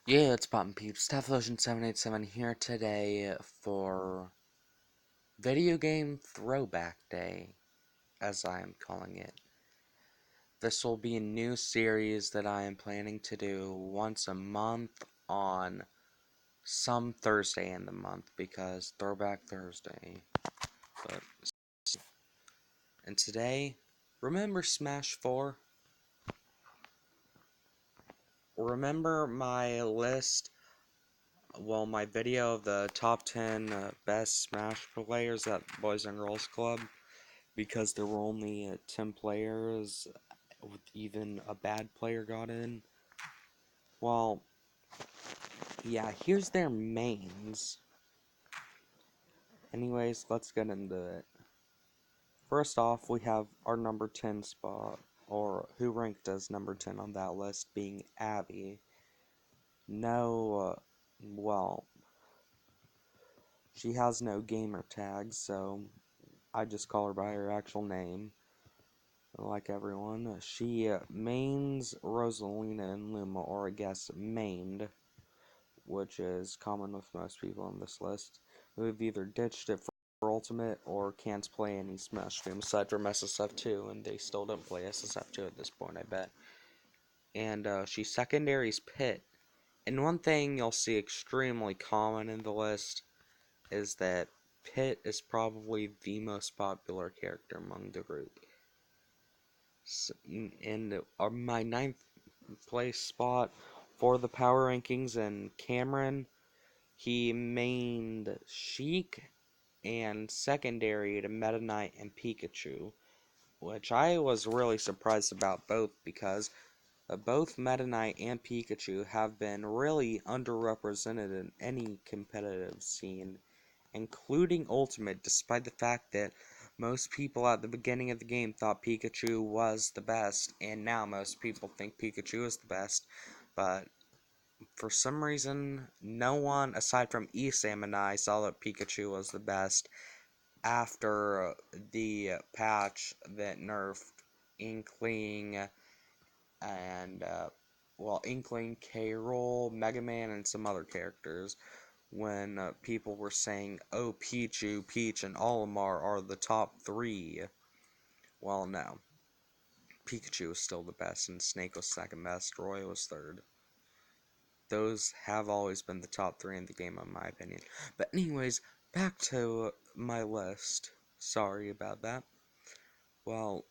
Yeah, it's Poppin' Peeps. Teflosion787 here today for Video Game Throwback Day, as I am calling it. This will be a new series that I am planning to do once a month on some Thursday in the month, because Throwback Thursday. But and today, remember Smash 4? Remember my list? Well, my video of the top 10 best Smash players at Boys and Girls Club, because there were only 10 players, with even a bad player got in. Well, yeah, here's their mains. Anyways, let's get into it. First off, we have our number 10 spot, or who ranked as number 10 on that list, being Abby. No, well, she has no gamer tags, so I just call her by her actual name. Like everyone, she mains Rosalina and Luma, or I guess mained, which is common with most people on this list, who have either ditched it for Ultimate or can't play any Smash games aside from SSF2, and they still don't play SSF2 at this point, I bet. And she secondaries Pit. And one thing you'll see extremely common in the list is that Pit is probably the most popular character among the group. And my ninth place spot for the power rankings, and Cameron, he mained Sheik and secondary to Meta Knight and Pikachu, which I was really surprised about both, because both Meta Knight and Pikachu have been really underrepresented in any competitive scene, including Ultimate, despite the fact that most people at the beginning of the game thought Pikachu was the best, and now most people think Pikachu is the best, but for some reason, no one, aside from Esam and I, saw that Pikachu was the best after the patch that nerfed Inkling and, Inkling, K-Rool, Mega Man, and some other characters, when people were saying, oh, Pichu, Peach, and Olimar are the top three. Well, no. Pikachu was still the best, and Snake was second best, Roy was third. Those have always been the top three in the game, in my opinion. But anyways, back to my list. Sorry about that. Well,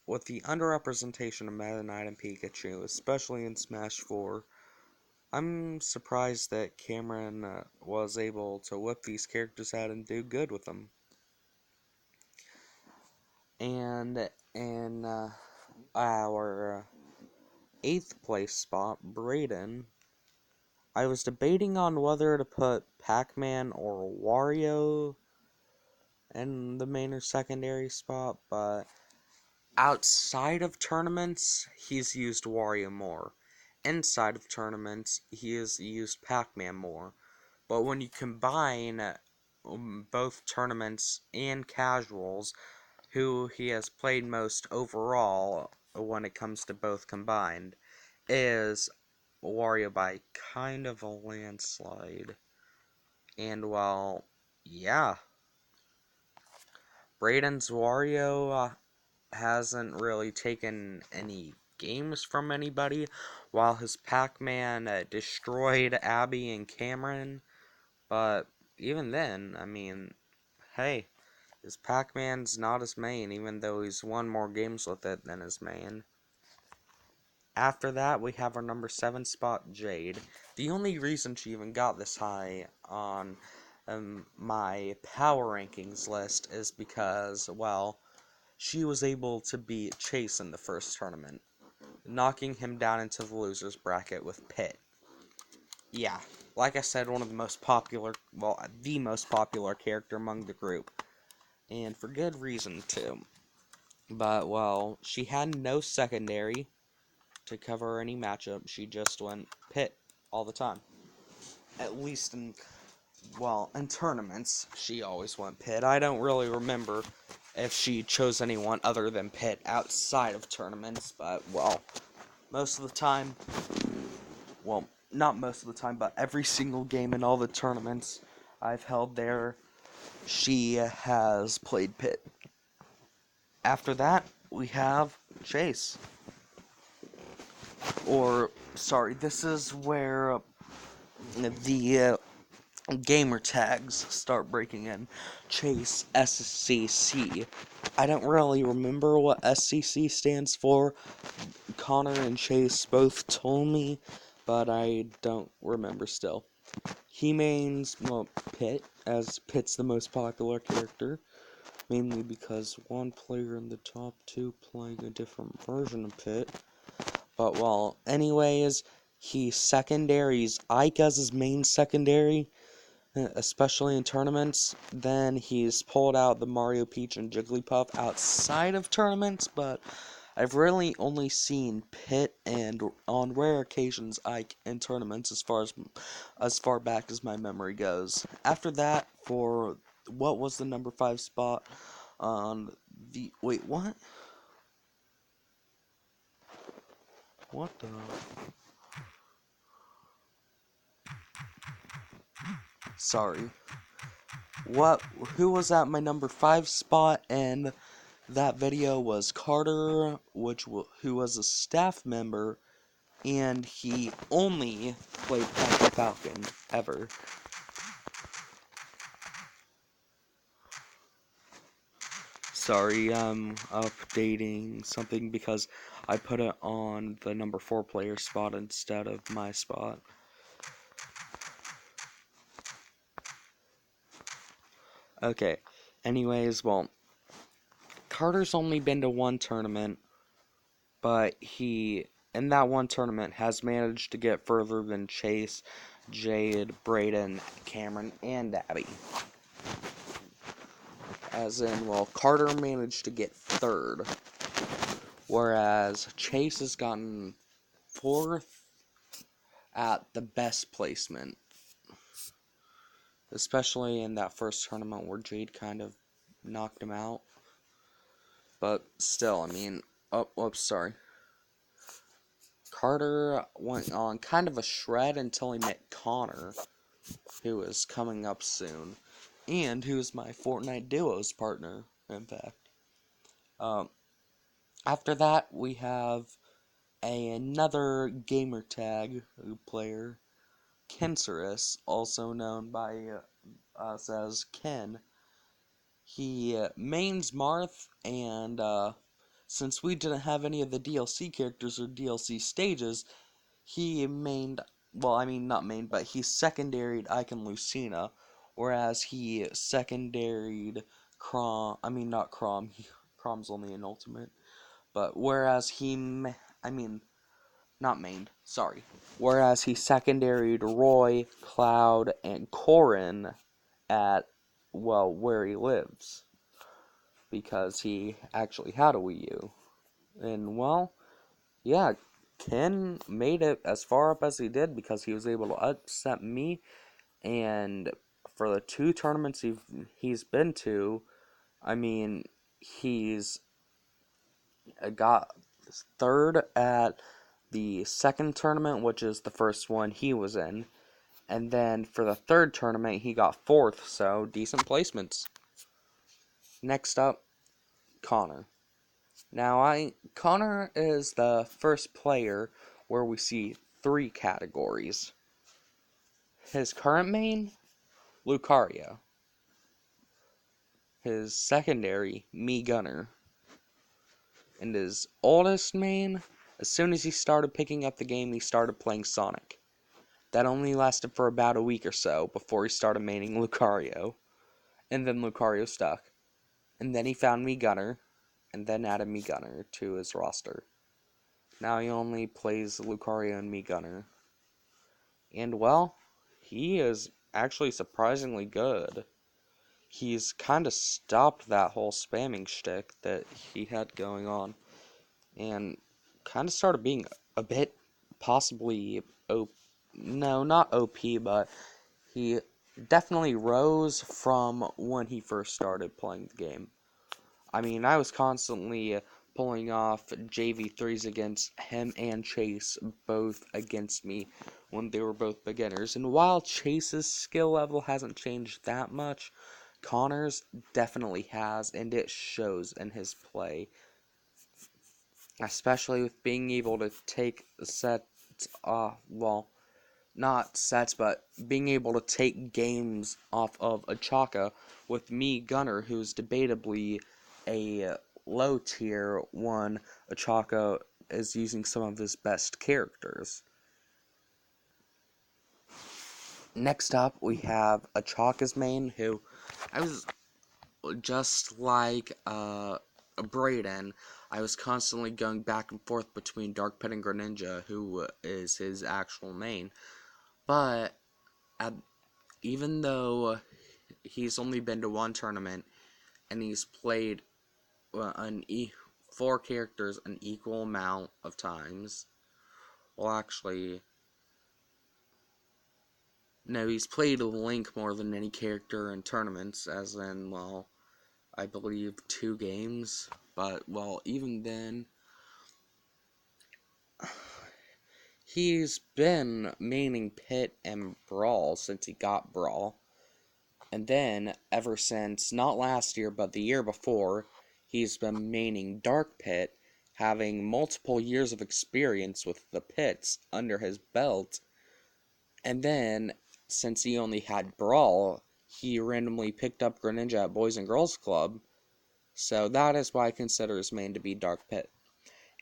with the underrepresentation of Meta Knight and Pikachu, especially in Smash 4, I'm surprised that Cameron was able to whip these characters out and do good with them. And in our 8th place spot, Brayden, I was debating on whether to put Pac-Man or Wario in the main or secondary spot, but outside of tournaments, he's used Wario more. Inside of tournaments, he has used Pac-Man more. But when you combine both tournaments and casuals, who he has played most overall when it comes to both combined is Wario by kind of a landslide. And well, yeah, Brayden's Wario hasn't really taken any games from anybody, while his Pac-Man destroyed Abby and Cameron. But even then, I mean, hey, his Pac-Man's not his main, even though he's won more games with it than his main. After that, we have our number 7 spot, Jade. The only reason she even got this high on my power rankings list is because, well, she was able to beat Chase in the first tournament, knocking him down into the loser's bracket with Pit. Yeah, like I said, one of the most popular, well, the most popular character among the group. And for good reason, too. But, well, she had no secondary to cover any matchup. She just went Pit all the time. At least in, well, in tournaments, she always went Pit. I don't really remember if she chose anyone other than Pit outside of tournaments, but, well, most of the time, well, not most of the time, but every single game in all the tournaments I've held there, she has played Pit. After that, we have Chase. Or, sorry, this is where the gamer tags start breaking in. Chase, SCC. I don't really remember what SCC stands for. Connor and Chase both told me, but I don't remember still. He mains, well, Pit, as Pit's the most popular character, mainly because one player in the top two playing a different version of Pit. But, well, anyways, he secondaries Ike as his main secondary, especially in tournaments. Then he's pulled out the Mario, Peach, and Jigglypuff outside of tournaments, but I've really only seen Pit and, on rare occasions, Ike in tournaments as far back as my memory goes. After that, for what was the number 5 spot on the... Wait, what? What the... Sorry. Who was at my number 5 spot, and that video was Carter, who was a staff member, and he only played Captain Falcon, ever. Sorry, I'm updating something because I put it on the number 4 player spot instead of my spot. Okay, anyways, well, Carter's only been to one tournament, but he, in that one tournament, has managed to get further than Chase, Jade, Brayden, Cameron, and Abby. As in, well, Carter managed to get 3rd, whereas Chase has gotten 4th at the best placement. Especially in that first tournament where Jade kind of knocked him out. But still, I mean, whoops, sorry. Carter went on kind of a shred until he met Connor, who is coming up soon, and who is my Fortnite Duos partner, in fact. After that, we have another gamertag player, Kencerus, also known by us as Ken. He mains Marth, and since we didn't have any of the DLC characters or DLC stages, he mained, well, I mean, not mained, but he secondaried Ike and Lucina, whereas he secondaried not Chrom, Chrom's only an ultimate, but whereas not mained, sorry, whereas he secondaried Roy, Cloud, and Corrin at, well, where he lives, because he actually had a Wii U. And, well, yeah, Ken made it as far up as he did because he was able to upset me, and for the 2 tournaments he's been to, I mean, he's got 3rd at the 2nd tournament, which is the first one he was in, and then for the 3rd tournament he got 4th, so decent placements. Next up, Connor. Now, Connor is the first player where we see 3 categories. His current main, Lucario. His secondary, Me Gunner. And his oldest main, as soon as he started picking up the game, he started playing Sonic. That only lasted for about a week or so before he started maining Lucario. And then Lucario stuck. And then he found Me Gunner, and then added Me Gunner to his roster. Now he only plays Lucario and Me Gunner. And, well, he is actually surprisingly good. He's kind of stopped that whole spamming shtick that he had going on, and kind of started being a bit possibly no, not OP, but he definitely rose from when he first started playing the game. I mean, I was constantly pulling off JV3s against him and Chase, both against me when they were both beginners. And while Chase's skill level hasn't changed that much, Connor's definitely has, and it shows in his play. Especially with being able to take sets off, well, not sets, but being able to take games off of Achaka with me, Gunner, who's debatably a low tier one. Achaka is using some of his best characters. Next up, we have Achaka's main, who I was just like Brayden. I was constantly going back and forth between Dark Pit and Greninja, who is his actual main. But even though he's only been to one tournament and he's played four characters an equal amount of times, well, actually, no, he's played Link more than any character in tournaments, as in, well, I believe 2 games. But, well, even then, he's been maining Pit and Brawl since he got Brawl. And then, ever since, not last year, but the year before, he's been maining Dark Pit, having multiple years of experience with the pits under his belt. And then, since he only had Brawl, he randomly picked up Greninja at Boys and Girls Club. So that is why I consider his main to be Dark Pit.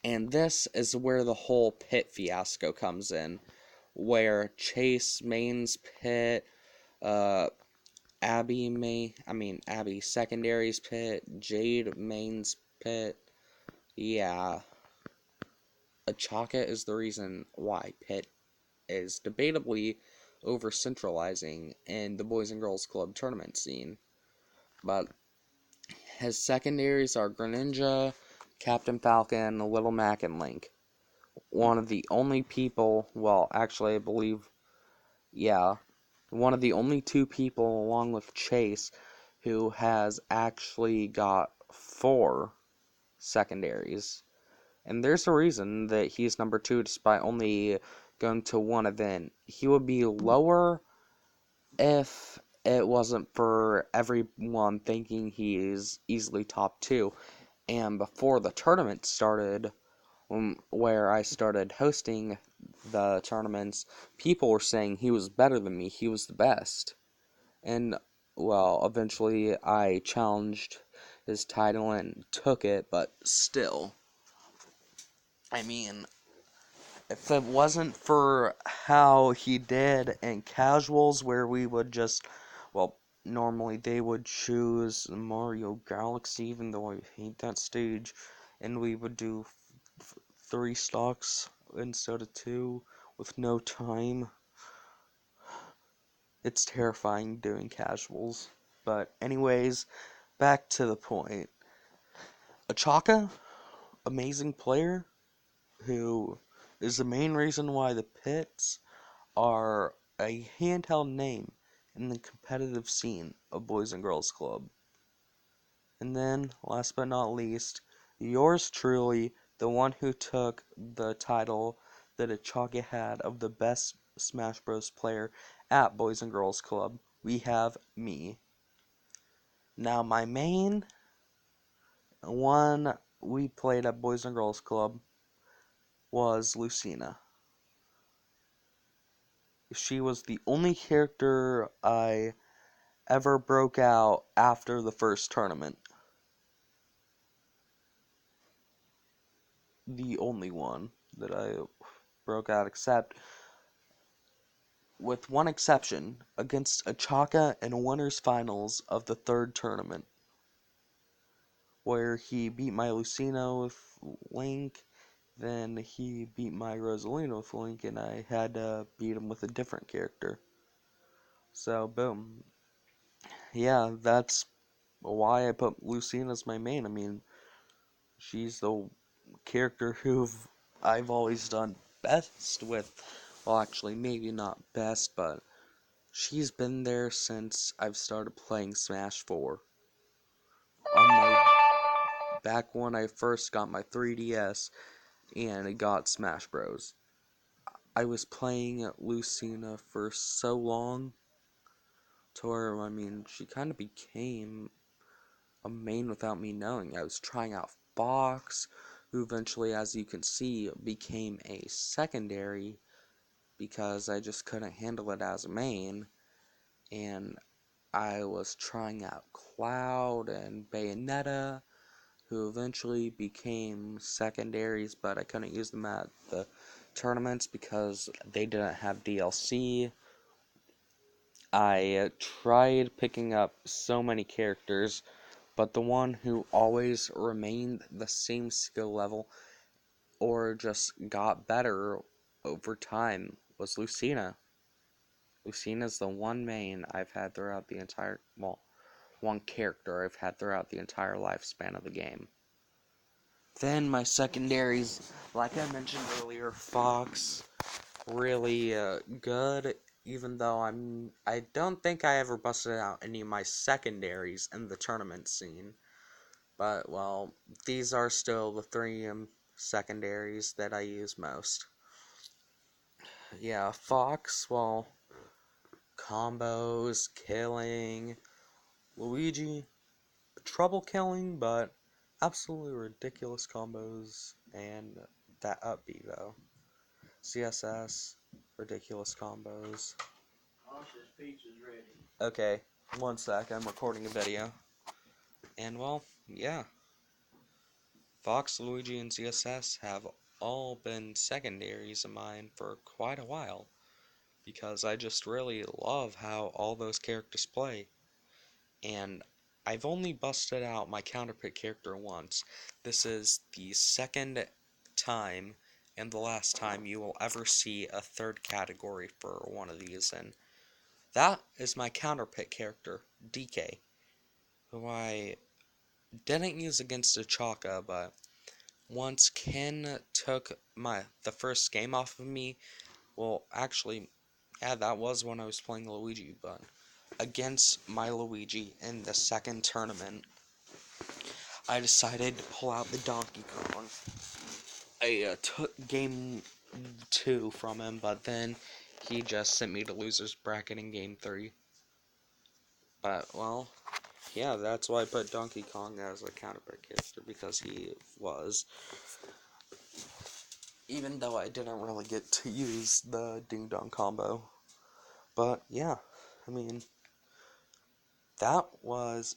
And this is where the whole Pit fiasco comes in, where Chase mains Pit, Abby secondaries Pit, Jade mains Pit. Yeah, Achaka is the reason why Pit is debatably over centralizing in the Boys and Girls Club tournament scene. But his secondaries are Greninja, Captain Falcon, Little Mac, and Link. One of the only people, well, actually, I believe, yeah, one of the only 2 people, along with Chase, who has actually got 4 secondaries. And there's a reason that he's number 2 despite only going to 1 event. He would be lower if it wasn't for everyone thinking he is easily top 2. And before the tournament started, where I started hosting the tournaments, people were saying he was better than me, he was the best. And, well, eventually I challenged his title and took it, but still. I mean, if it wasn't for how he did in casuals, where we would just, well, normally they would choose Mario Galaxy, even though I hate that stage, and we would do 3 stocks instead of 2 with no time. It's terrifying doing casuals. But anyways, back to the point. Achaka, amazing player, who is the main reason why the Pits are a handheld name in the competitive scene of Boys and Girls Club. And then, last but not least, yours truly, the one who took the title that Achaka had of the best Smash Bros. Player at Boys and Girls Club. We have me. Now, my main one we played at Boys and Girls Club was Lucina. She was the only character I ever broke out after the first tournament. The only one that I broke out, except with one exception, against Achaka in winners finals of the 3rd tournament, where he beat my Lucina with Link, then he beat my Rosalina with Link, and I had to beat him with a different character. So, boom. Yeah, that's why I put Lucina as my main. I mean, she's the character who I've always done best with. Well, actually, maybe not best, but she's been there since I've started playing Smash 4. On my back when I first got my 3DS and it got Smash Bros. I was playing Lucina for so long to where, I mean, she kind of became a main without me knowing. I was trying out Fox, who eventually, as you can see, became a secondary because I just couldn't handle it as a main. And I was trying out Cloud and Bayonetta, who eventually became secondaries, but I couldn't use them at the tournaments because they didn't have DLC. I tried picking up so many characters, but the one who always remained the same skill level or just got better over time was Lucina. Lucina's the one main I've had throughout the entire, well, one character I've had throughout the entire lifespan of the game. Then my secondaries, like I mentioned earlier, Fox, really good, even though I don't think I ever busted out any of my secondaries in the tournament scene. But, well, these are still the three secondaries that I use most. Yeah, Fox, well, combos, killing, Luigi, trouble killing, but absolutely ridiculous combos, and that up B though. CSS, ridiculous combos. Austin's pizza's ready. Okay, one sec, I'm recording a video. And well, yeah. Fox, Luigi, and CSS have all been secondaries of mine for quite a while, because I just really love how all those characters play. And I've only busted out my counterpick character once. This is the second time and the last time you will ever see a third category for one of these, and that is my counterpick character, DK, who I didn't use against Achaka, but once Ken took the first game off of me, well, actually, yeah, that was when I was playing Luigi, but against my Luigi in the second tournament, I decided to pull out the Donkey Kong. I took game 2 from him, but then he just sent me to loser's bracket in game 3. But, well, yeah, that's why I put Donkey Kong as a counterpick character, because he was. Even though I didn't really get to use the Ding Dong combo. But, yeah, I mean, that was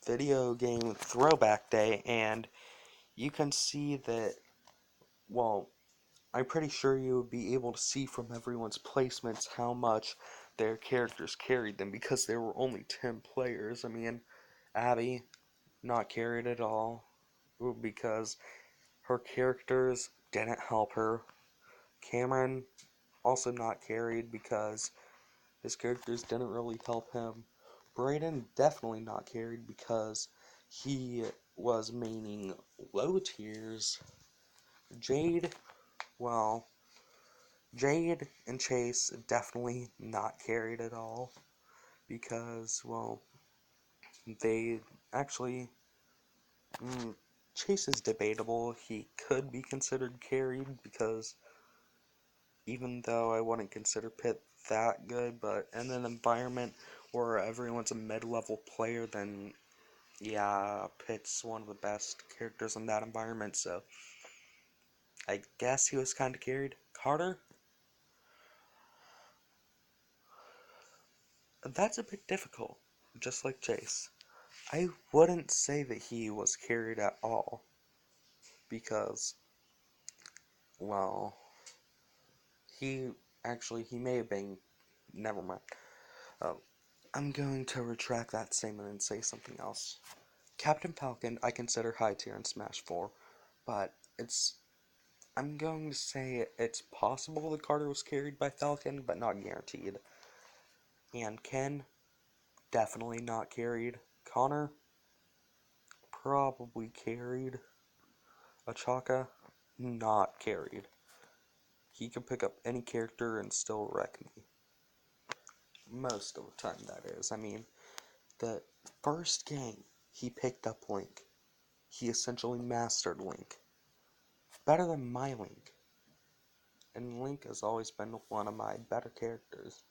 video game throwback day, and you can see that, well, I'm pretty sure you would be able to see from everyone's placements how much their characters carried them, because there were only 10 players. I mean, Abby, not carried at all, because her characters didn't help her. Cameron, also not carried, because his characters didn't really help him. Brayden, definitely not carried, because he was maining low tiers. Jade, well, Jade and Chase definitely not carried at all, because, well, they actually, Chase is debatable. He could be considered carried, because even though I wouldn't consider Pitt that good, but in an environment where everyone's a mid-level player, then yeah, Pitt's one of the best characters in that environment, so I guess he was kind of carried. Carter? That's a bit difficult, just like Chase. I wouldn't say that he was carried at all, because, well, he may have been, never mind. Oh, I'm going to retract that statement and say something else. Captain Falcon, I consider high tier in Smash 4, but I'm going to say it's possible that Carter was carried by Falcon, but not guaranteed. And Ken, definitely not carried. Connor, probably carried. Achaka, not carried. He can pick up any character and still wreck me. Most of the time, that is. I mean, the first game, he picked up Link. he essentially mastered Link. Better than my Link. And Link has always been one of my better characters.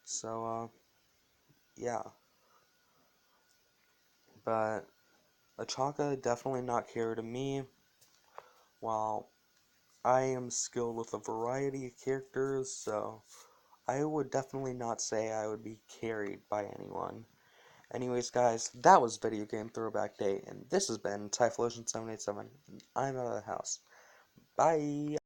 So, yeah. But Achaka definitely not carried to me, while I am skilled with a variety of characters, so I would definitely not say I would be carried by anyone. Anyways, guys, that was Video Game Throwback Day, and this has been Typhlosion787, and I'm out of the house. Bye!